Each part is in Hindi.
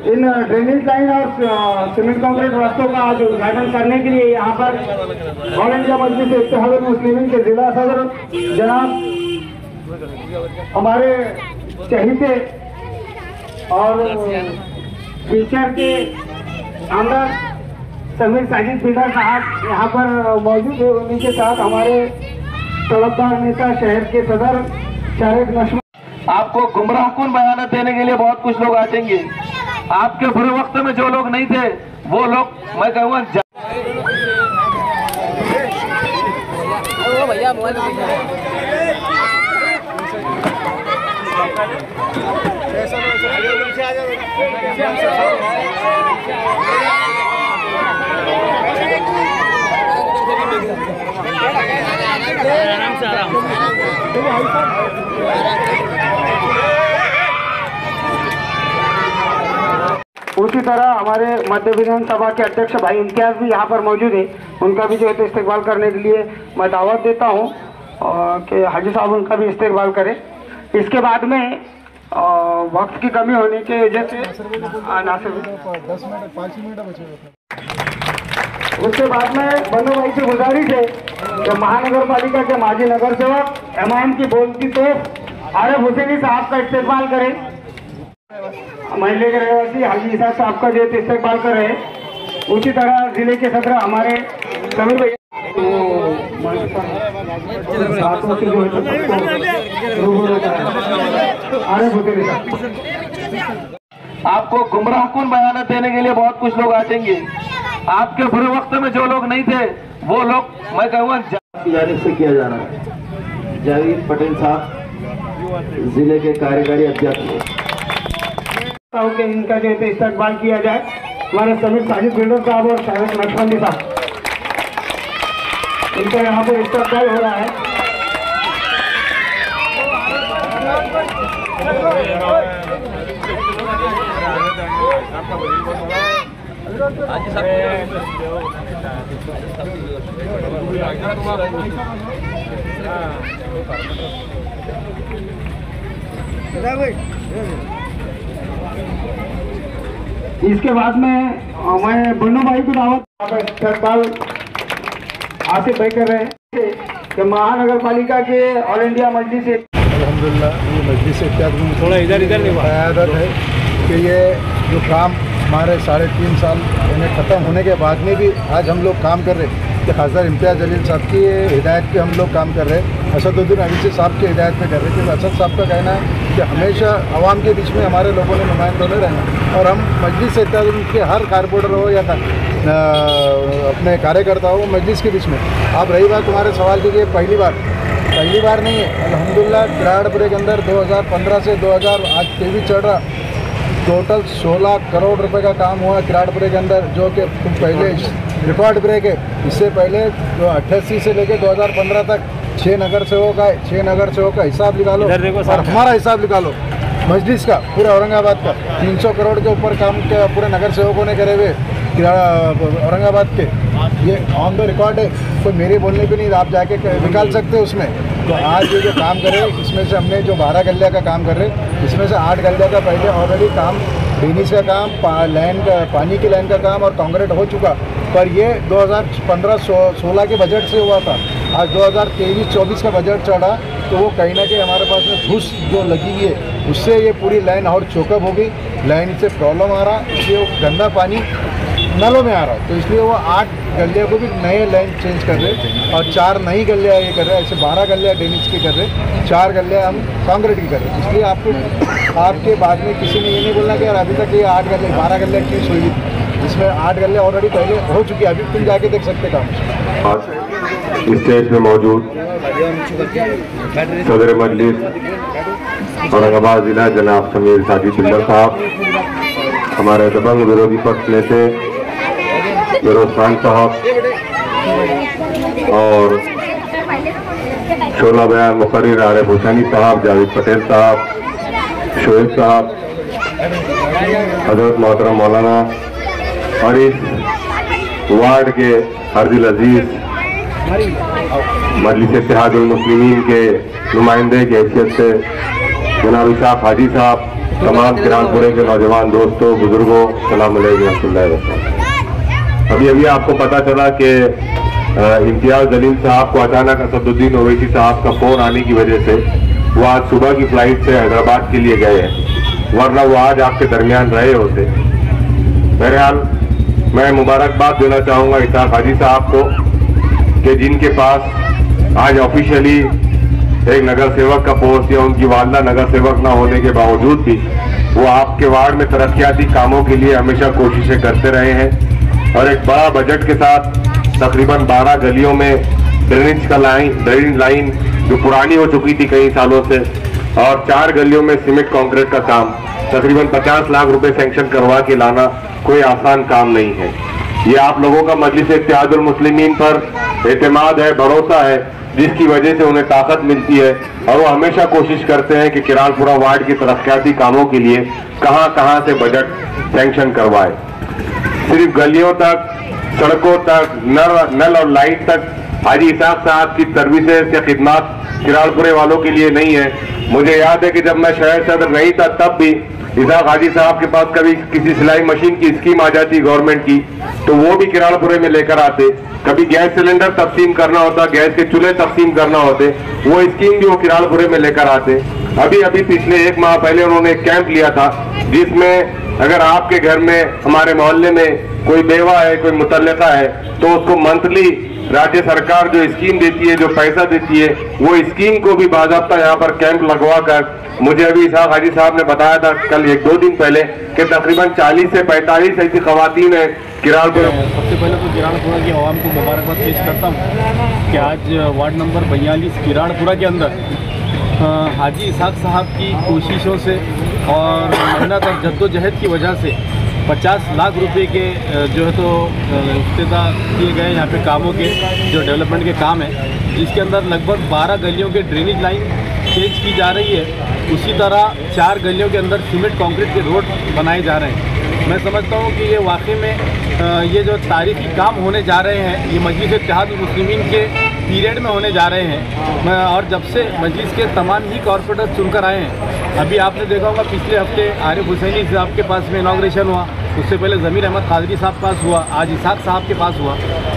इन ड्रेनेज लाइन और सीमेंट कंक्रीट रास्तों का आज उद्घाटन करने के लिए यहाँ पर ऑल इंडिया मजलिस इत्तेहादुल मुस्लिमीन के जिला सदर जनाब हमारे चहीते और टीचर के अंदर समीर साजिद बिल्डर साहब यहाँ पर मौजूद है। उन्हीं के साथ हमारे तलबदार नेता शहर के सदर शारिक नशमा। आपको गुमराह कुन बयान देने के लिए बहुत कुछ लोग आएंगे। आपके बुरे वक्त में जो लोग नहीं थे वो लोग मैं कहूँगा भैया उसी तरह हमारे मध्य विधानसभा के अध्यक्ष भाई इम्तियाज भी यहाँ पर मौजूद है। उनका भी जो है तो इस्तेकबाल करने के लिए मैं दावत देता हूँ कि हाजी साहब उनका भी इस्तेकबाल करें। इसके बाद में वक्त की कमी होने की वजह से 10 मिनट 5 मिनट बचे। उसके बाद में बन्नू भाई से गुजारिश है कि महानगर पालिका के माजी नगर सेवक MIM की बोलती तो आरिफ हुसैनी साहब का इस्तेकबाल करें। महल्ले के रहवासी हाजी इसाक साहब का जो है इस्तेकबाल कर रहे हैं। उसी तरह जिले के सदर हमारे समीर भैया आपको गुमराह कुन बयान देने के लिए बहुत कुछ लोग आएंगे। आपके बुरे वक्त में जो लोग नहीं थे वो लोग मैं कहूँगा की जानिब से किया जा रहा है। जावेद पटेल साहब जिले के कार्यकारी अध्यक्ष के इनका जो है इस्तेकबाल किया जाए। हमारे समीर साजिद बिल्डर साहब और शारिक नशमा साहब इनका यहाँ पर इस्तेकबाल हो रहा है। इसके बाद में मैं बन्नू भाई को दावत इस्तेकबाल आसिफ भाई कर रहे हैं कि महानगर पालिका के ऑल इंडिया मजलिस अल्हम्दुलिल्लाह ये मजलिस इत्तेहादुल थोड़ा इधर क़यादत है कि ये जो काम हमारे 3.5 साल इन्हें ख़त्म होने के बाद में भी आज हम लोग काम कर रहे हैं कि खासदार इम्तियाज़ जलील साहब की हिदायत पे हम लोग काम कर रहे हैं। असदुद्दीन अवीसी साहब की हिदायत पे कर रहे हैं क्योंकि असद साहब का कहना है कि हमेशा आवाम के बीच में हमारे लोगों ने नुमाइंदे होने रहना और हम मजलिस इत्तेहादुल के हर कारपोरेटर हो या अपने कार्यकर्ता हो मजलिस के बीच में। आप रही बात तुम्हारे सवाल की पहली बार नहीं है। अल्हम्दुलिल्लाह किराड़पुरे के अंदर 2015 से 2023 चल रहा टोटल 16 करोड़ रुपए का काम हुआ किराड़पुरे के अंदर, जो कि पहले रिकॉर्ड ब्रेक है। इससे पहले 88 से लेकर 2015 तक 6 नगर सेवक का हिसाब निकालो और हमारा हिसाब निकालो मजलिस का पूरे औरंगाबाद का 300 करोड़ के ऊपर काम के पूरे नगर सेवकों ने करे हुए औरंगाबाद के। ये ऑन द रिकॉर्ड है, कोई मेरे बोलने पे नहीं, आप जाके निकाल सकते हो उसमें। तो आज ये जो काम करे इसमें से हमने जो 12 गलिया का काम कर रहे इसमें से 8 गलिया का पहले ऑलरेडी काम ड्रेनेज का काम, पानी की लाइन का काम और कांक्रीट हो चुका। पर ये 2015-16 के बजट से हुआ था। आज 2023-24 का बजट चढ़ा तो वो कहीं ना कहीं हमारे पास में घुस जो लगी हुई है उससे ये पूरी लाइन और चौकअप हो गई। लाइन से प्रॉब्लम आ रहा, इसलिए वो गंदा पानी नलों में आ रहा है। तो इसलिए वो 8 गलिया को भी नए लाइन चेंज कर रहे और 4 नई गलिया ये कर रहे हैं। ऐसे 12 गलिया ड्रेनेज की कर रहे, 4 गलिया हम कांक्रीट की कर रहे हैं। इसलिए आपके बाद में किसी ने ये नहीं बोलना कि यार अभी तक ये 8 गलिया 12 गलिया क्यों सोई थी। इसमें 8 गलिया ऑलरेडी पहले हो चुकी है, अभी तुम जाके देख सकते काम। स्टेज में मौजूद सदर मजलिस औरंगाबाद जिला जनाब समीर साजिद बिल्डर साहब, हमारे दबंग विरोधी पक्ष नेता फिरोज खान साहब और शोला बयान मुकर्रिर आरिफ हुसैनी साहब, जावेद पटेल साहब, शोएब साहब, हजरत मोहतरम मौलाना और इस वार्ड के अर्जिल अजीज मजलिस इत्तेहादुल मुस्लिमीन के नुमाइंदे की हैसियत से जनाब इसाक हाजी साहब, तमाम किरानपुरे के नौजवान दोस्तों, बुजुर्गों, सलाम अलैकुम। अभी आपको पता चला कि इम्तियाज जलील साहब को अचानक असदुद्दीन ओवैसी साहब का फोन आने की वजह से वो आज सुबह की फ्लाइट से हैदराबाद के लिए गए हैं, वरना वो आज आपके दरमियान रहे होते। बहरहाल मैं मुबारकबाद देना चाहूँगा इसाक हाजी साहब को कि जिनके पास आज ऑफिशियली एक नगर सेवक का पोस्ट या उनकी वालदा नगर सेवक ना होने के बावजूद भी वो आपके वार्ड में तरक्याती कामों के लिए हमेशा कोशिशें करते रहे हैं और एक बड़ा बजट के साथ तकरीबन 12 गलियों में ड्रेनेज लाइन जो पुरानी हो चुकी थी कई सालों से और 4 गलियों में सीमेंट कंक्रीट का काम तकरीबन 50 लाख रुपए सैंक्शन करवा के लाना कोई आसान काम नहीं है। ये आप लोगों का मजलिस इत्तेहादुल मुस्लिमीन पर एतमाद है, भरोसा है, जिसकी वजह से उन्हें ताकत मिलती है और वो हमेशा कोशिश करते हैं कि किरानपुरा वार्ड के तरक्याती कामों के लिए कहां से बजट सैंक्शन करवाए। सिर्फ गलियों तक, सड़कों तक, नल और लाइट तक हाजी इसाक साहब की सर्विसेज या खिदमत किरानपुरे वालों के लिए नहीं है। मुझे याद है कि जब मैं शहर सदर नहीं था तब भी इसाक हाजी साहब के पास कभी किसी सिलाई मशीन की स्कीम आ जाती गवर्नमेंट की तो वो भी किरानपुरे में लेकर आते। कभी गैस सिलेंडर तकसीम करना होता, गैस के चूल्हे तकसीम करना होते, वो स्कीम भी वो किरानपुरे में लेकर आते। अभी पिछले 1 माह पहले उन्होंने एक कैंप लिया था जिसमें अगर आपके घर में, हमारे मोहल्ले में कोई बेवा है, कोई मुतल्लिका है तो उसको मंथली राज्य सरकार जो स्कीम देती है, जो पैसा देती है, वो स्कीम को भी बाज़ाब्ता यहाँ पर कैंप लगवा कर, मुझे अभी इसाक हाजी साहब ने बताया था कल 1-2 दिन पहले कि तकरीबन 40 से 45 ऐसी खवातीन है किरानपुरा। सबसे पहले तो किरानपुरा की आवाम को मुबारकबाद पेश करता हूँ कि आज वार्ड नंबर 42 किरानपुरा के अंदर हाजी इसाक साहब की कोशिशों से और मेहनत और जद्दोजहद की वजह से 50 लाख रुपए के जो है तो इफ्तिताह किए गए यहाँ पे कामों के, जो डेवलपमेंट के काम है, जिसके अंदर लगभग 12 गलियों के ड्रेनेज लाइन चेंज की जा रही है। उसी तरह 4 गलियों के अंदर सीमेंट कंक्रीट के रोड बनाए जा रहे हैं। मैं समझता हूँ कि ये वाकई में ये जो तारीखी काम होने जा रहे हैं ये मजलिस इत्तेहादुल मुस्लिमीन के पीरियड में होने जा रहे हैं और जब से मजलिस के तमाम ही कॉरपोरेटर चुनकर आए हैं। अभी आपने देखा होगा पिछले हफ्ते आरिफ हुसैनी साहब के पास में इनाग्रेशन हुआ, उससे पहले ज़मीर अहमद कादरी साहब के पास हुआ, आज इसाक साहब के पास हुआ।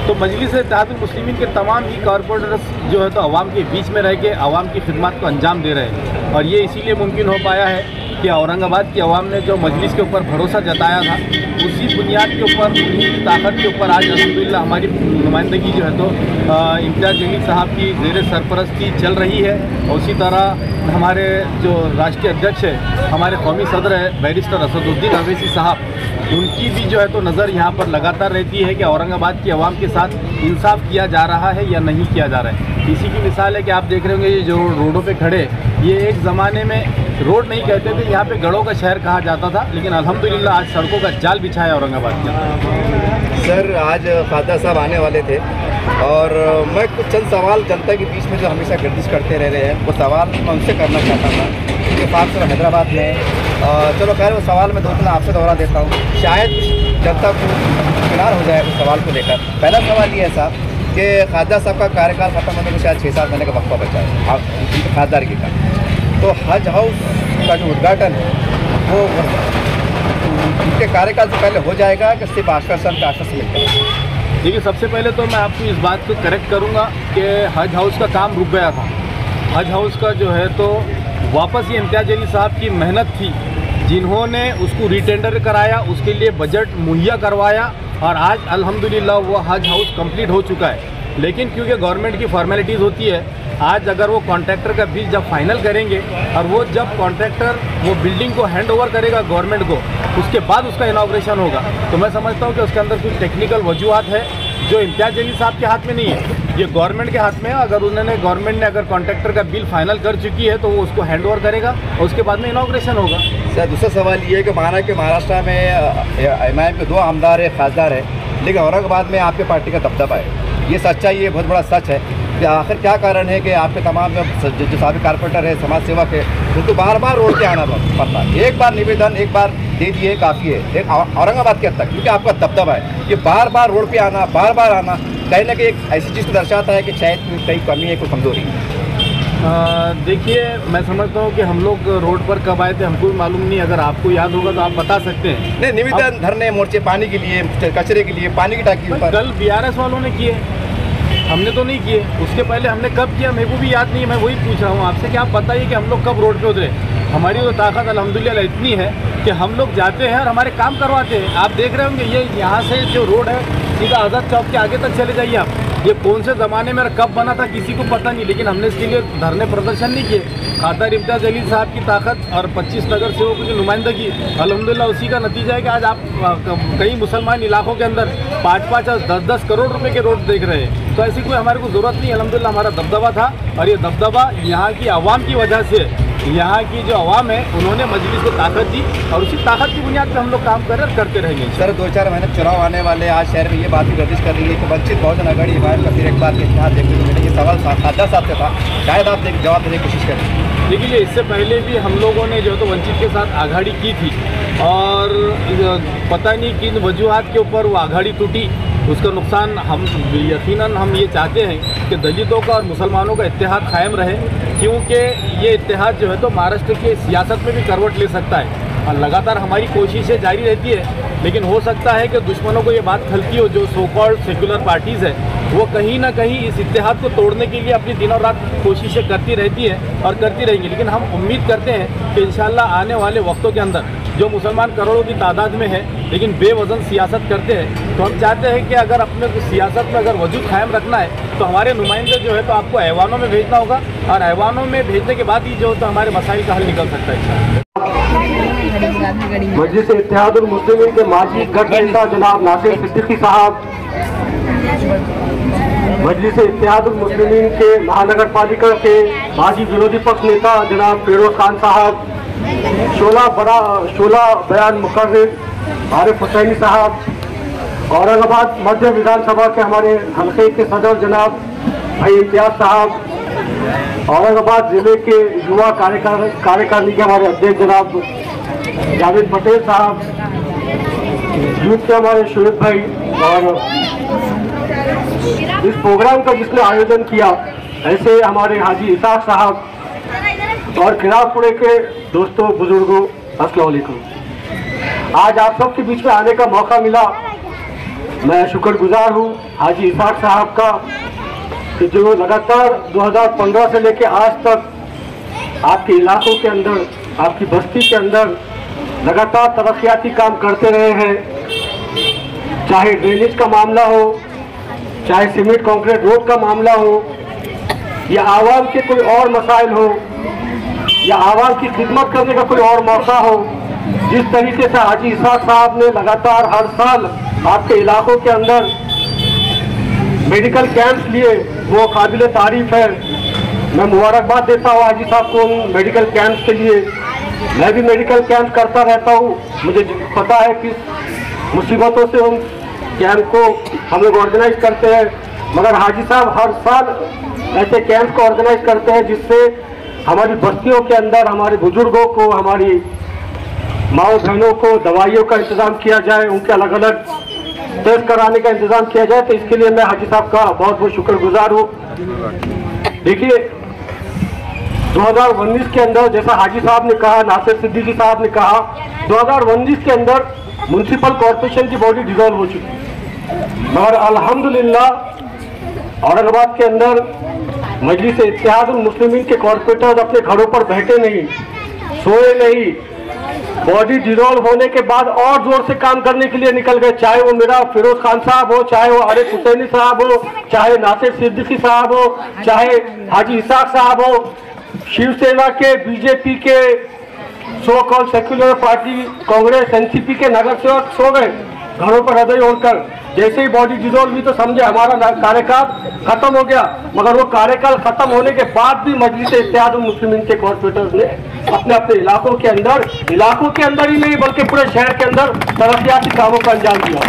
तो मजलिस इत्तेहादुल मुस्लिमीन के तमाम ही कॉरपोरेटर्स जो है तो आवाम के बीच में रह के आवाम की खिदमत को अंजाम दे रहे हैं और ये इसीलिए मुमकिन हो पाया है कि औरंगाबाद की आवाम ने जो मजलिस के ऊपर भरोसा जताया था उसी बुनियाद के ऊपर, उन्हीं की ताकत के ऊपर आज अल्हम्दुलिल्लाह हमारी नुमाइंदगी जो है तो इम्तियाज जलील साहब की ज़ेर सरपरस्ती चल रही है। और उसी तरह हमारे जो राष्ट्रीय अध्यक्ष है, हमारे कौमी सदर है बैरिस्टर असदुद्दीन ओवैसी साहब, उनकी भी जो है तो नज़र यहाँ पर लगातार रहती है कि औरंगाबाद की आवाम के साथ इंसाफ किया जा रहा है या नहीं किया जा रहा है। इसी की मिसाल है कि आप देख रहे होंगे ये जो रोडों पे खड़े, ये एक ज़माने में रोड नहीं कहते थे, यहाँ पे गढ़ों का शहर कहा जाता था, लेकिन अल्हम्दुलिल्लाह आज सड़कों का जाल बिछाया औरंगाबाद में। सर आज खादा साहब आने वाले थे और मैं कुछ चंद सवाल जनता के बीच में जो हमेशा गर्दिश करते रह रहे हैं वो सवाल मैं उनसे करना चाहता था कि खास कर हैदराबाद में चलो खैर वो सवाल मैं 2-3 आपसे दोहरा देता हूँ, शायद जनता को इत्मीनान हो जाए उस सवाल को लेकर। पहला सवाल ये है साहब कि खादा साहब का कार्यकाल ख़त्म होने को शायद 6-7 महीने का वक्फा बचा है आप खासदारगी का, तो हज हाउस का जो उद्घाटन है वो उनके कार्यकाल से पहले हो जाएगा कि सिर्फ आश्वासन का आश्वासन मिलता है? देखिए, सबसे पहले तो मैं आपको इस बात को करेक्ट करूंगा कि हज हाउस का काम रुक गया था। हज हाउस का जो है तो वापस ये इम्तियाज जलील साहब की मेहनत थी, जिन्होंने उसको रिटेंडर कराया, उसके लिए बजट मुहैया करवाया और आज अल्हम्दुलिल्लाह वो हज हाउस कंप्लीट हो चुका है। लेकिन क्योंकि गवर्नमेंट की फॉर्मेलिटीज़ होती है, आज अगर वो कॉन्ट्रैक्टर का बिल जब फाइनल करेंगे और वो जब कॉन्ट्रैक्टर वो बिल्डिंग को हैंड ओवर करेगा गवर्नमेंट को, उसके बाद उसका इनाग्रेशन होगा, तो मैं समझता हूँ कि उसके अंदर कुछ टेक्निकल वजूहात है जो इम्तियाज जलील साहब के हाथ में नहीं है, ये गवर्नमेंट के हाथ में है। अगर गवर्नमेंट ने अगर कॉन्ट्रैक्टर का बिल फाइनल कर चुकी है तो वो उसको हैंड ओवर करेगा और उसके बाद में इनाग्रेशन होगा। सर दूसरा सवाल ये है कि माना कि महाराष्ट्र में एमआईएम के 2 आमदार है, खासदार है, लेकिन औरंगाबाद में आपके पार्टी का दबदबा है, ये सच्चाई, ये बहुत बड़ा सच है कि आखिर क्या कारण है कि आपके तमाम जो साबिक कारपोरेटर है, समाज सेवक है, उनको बार बार रोड पे आना पड़ता है? एक बार निवेदन एक बार दे दिए काफ़ी है, एक औरंगाबाद के हद तक, क्योंकि आपका दबदबा है, ये बार बार रोड पे आना, बार बार आना कहीं ना कहीं एक ऐसी चीज़ को दर्शाता है कि शायद कहीं कमी है, कोई कमजोरी है। देखिए, मैं समझता हूँ कि हम लोग रोड पर कब आए थे हमको भी मालूम नहीं। अगर आपको याद होगा तो आप बता सकते हैं। नहीं, नियमित धरने मोर्चे पानी के लिए, कचरे के लिए, पानी की टाकी पर कल BRS वालों ने किए, हमने तो नहीं किए। उसके पहले हमने कब किया मेरे को भी याद नहीं है। मैं वही पूछ रहा हूँ आपसे कि आप बताइए कि हम लोग कब रोड पे उतरे। हमारी तो ताकत अल्हम्दुलिल्लाह इतनी है कि हम लोग जाते हैं और हमारे काम करवाते हैं। आप देख रहे होंगे ये यहाँ से जो रोड है सीधा आज़ाद चौक के आगे तक चले जाइए आप। ये कौन से ज़माने में कब बना था किसी को पता नहीं, लेकिन हमने इसके लिए धरने प्रदर्शन नहीं किए। खातर इम्तियाज़ अली साहब की ताकत और 25 नगर सेवकों की नुमाइंदगी, अल्हम्दुलिल्लाह उसी का नतीजा है कि आज आप कई मुसलमान इलाकों के अंदर 5-5 और 10-10 करोड़ रुपए के रोड देख रहे हैं। तो ऐसी कोई हमारे को ज़रूरत नहीं। अल्हम्दुलिल्लाह हमारा दबदबा था और ये दबदबा यहाँ की आवाम की वजह से, यहाँ की जो आवाम है उन्होंने मजलिस को ताकत दी और उसी ताकत की बुनियाद पर हम लोग काम कर रहे करते रहेंगे। सर 2-4 महीने चुनाव आने वाले, आज शहर में ये बात भी गर्दिश कर रही है कि वंचित बहुजन अघाड़ी का फिर एक बार के इतिहास देखने को मिले। ये सवाल खासदार साहब से था, शायद आप जवाब देने की कोशिश करें। देखिए, इससे पहले भी हम लोगों ने जो तो वंचित के साथ आघाड़ी की थी और पता नहीं किन वजूहात के ऊपर वो आघाड़ी टूटी। उसका नुकसान हम यकीनन हम ये चाहते हैं कि दलितों का और मुसलमानों का इत्तेहाद कायम रहे, क्योंकि ये इत्तेहाद जो है तो महाराष्ट्र की सियासत में भी करवट ले सकता है। और लगातार हमारी कोशिशें जारी रहती है, लेकिन हो सकता है कि दुश्मनों को ये बात खलती हो, जो सो कॉल्ड सेक्युलर पार्टीज़ है वो कहीं ना कहीं इस इत्तेहाद को तोड़ने के लिए अपनी दिन और रात कोशिशें करती रहती है और करती रहेंगी। लेकिन हम उम्मीद करते हैं कि इंशाल्लाह आने वाले वक्तों के अंदर जो मुसलमान करोड़ों की तादाद में है लेकिन बेवजन सियासत करते हैं, तो हम चाहते हैं कि अगर अपने सियासत में अगर वजूद कायम रखना है तो हमारे नुमाइंदे जो है तो आपको ऐवानों में भेजना होगा और ऐवानों में भेजने के बाद ही जो तो हमारे मसाइल का हल निकल सकता है। मजलिस इत्तेहादुल मुस्लिमीन के माजी गठ नेता जनाब नासिर सिद्दीकी साहब, मजलिस इत्तेहादुल मुस्लिमीन के महानगर पालिका के माजी विरोधी पक्ष नेता जनाब फिरोज खान साहब, शोला बयान मुकर्रिर आरिफ हुसैनी साहब, औरंगाबाद मध्य विधानसभा के हमारे हल्के के सदर जनाब भाई इम्तियाज साहब, औरंगाबाद जिले के युवा कार्यकारिणी के हमारे अध्यक्ष जनाब जावेद पटेल साहब, यूथ के हमारे शोएब भाई, और इस प्रोग्राम का जिसने आयोजन किया ऐसे हमारे हाजी इसाक साहब और किरापुरे के दोस्तों बुजुर्गों, अस्सलाम वालेकुम। आज आप सबके बीच में आने का मौका मिला, मैं शुक्रगुजार हूँ हाजी इसाक साहब का कि जो लगातार 2015 से लेकर आज तक आपके इलाकों के अंदर, आपकी बस्ती के अंदर लगातार तरक्याती काम करते रहे हैं। चाहे ड्रेनेज का मामला हो, चाहे सीमेंट कंक्रीट रोड का मामला हो, या आवाम के कोई और मसाइल हो, या आवाम की खिदमत करने का कोई और मौका हो, जिस तरीके से हाजी इसाक साहब ने लगातार हर साल आपके इलाकों के अंदर मेडिकल कैंप्स लिए, वो काबिल तारीफ है। मैं मुबारकबाद देता हूँ हाजी साहब को उन मेडिकल कैंप्स के लिए। मैं भी मेडिकल कैंप करता रहता हूँ, मुझे पता है कि मुसीबतों से उन कैंप को हम लोग ऑर्गेनाइज करते हैं, मगर हाजी साहब हर साल ऐसे कैंप को ऑर्गेनाइज करते हैं जिससे हमारी बस्तियों के अंदर हमारे बुजुर्गों को, हमारी माओ बहनों को दवाइयों का इंतज़ाम किया जाए, उनके अलग अलग टेस्ट कराने का इंतज़ाम किया जाए। तो इसके लिए मैं हाजी साहब का बहुत बहुत शुक्रगुजार हूँ। देखिए 2019 के अंदर, जैसा हाजी साहब ने कहा, नासिर सिद्दीकी साहब ने कहा, 2019 के अंदर म्यूनसिपल कॉरपोरेशन की बॉडी डिसॉल्व हो चुकी, मगर अल्हम्दुलिल्लाह औरंगाबाद के अंदर मजलिस इत्तेहादुल मुस्लिमीन के कॉरपोरेटर्स अपने घरों पर बैठे नहीं, सोए नहीं, बॉडी डिसॉल्व होने के बाद और जोर से काम करने के लिए निकल गए। चाहे वो मेरा फिरोज खान साहब हो, चाहे वो आरिफ हुसैनी साहब हो, चाहे नासिर सिद्दीकी साहब हो, चाहे हाजी इसाक साहब हो, शिवसेना के, बीजेपी के, so called secular party, Congress, NCP के नगर सेवक सो गए घरों पर हृदय ओढ़कर। जैसे ही बॉडी डिसॉल्व हुई तो समझे हमारा कार्यकाल खत्म हो गया, मगर वो कार्यकाल खत्म होने के बाद भी मजलिस इत्तेहादुल मुस्लिमीन के कॉरपोरेटर्स ने अपने अपने इलाकों के अंदर ही नहीं बल्कि पूरे शहर के अंदर तरक्याती कामों का अंजाम दिया।